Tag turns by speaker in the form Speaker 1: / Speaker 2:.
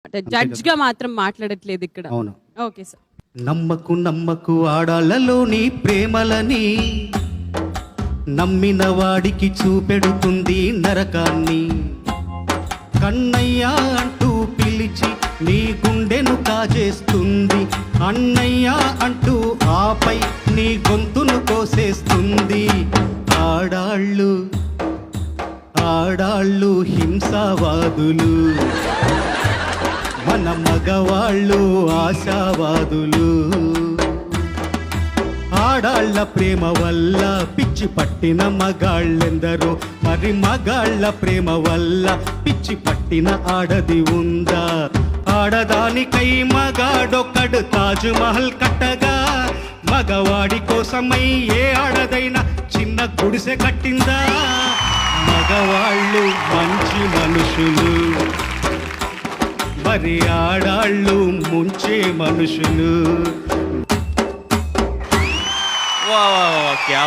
Speaker 1: అంటే జడ్జ్ గా మాత్రం మాట్లాడట్లేదు ఇక్కడ.
Speaker 2: అవును.
Speaker 1: Okay sir.
Speaker 2: నమ్మకు నమ్మకు ఆడాళ్ళలోని ప్రేమలని, నమ్మిన వాడికి చూపెడుతుంది నరకాన్ని. కన్నయ్య అంటూ పిలిచి నీ గుండెను కాజేస్తుంది, అన్నయ్య అంటూ ఆపై నీ గొంతును కోసేస్తుంది. ఆడాళ్ళు ఆడాళ్ళు హింసావాదులు, మన మగవాళ్ళు ఆశావాదులు. ఆడాళ్ళ ప్రేమ వల్ల పిచ్చి పట్టిన మగాళ్ళెందరో, మరి మగాళ్ళ ప్రేమ వల్ల పిచ్చి పట్టిన ఆడది ఉందా? ఆడదానికై మగాడొక్కడు తాజ్ మహల్ కట్టగా, మగవాడి కోసమై ఏ ఆడదైనా చిన్న గుడిసె కట్టిందా? మగవాళ్ళు మంచి మనుషులు, మరి ఆడాళ్ళు ముంచే మనుషులు.
Speaker 3: వాహ్ వాహ్ వాహ్, క్యా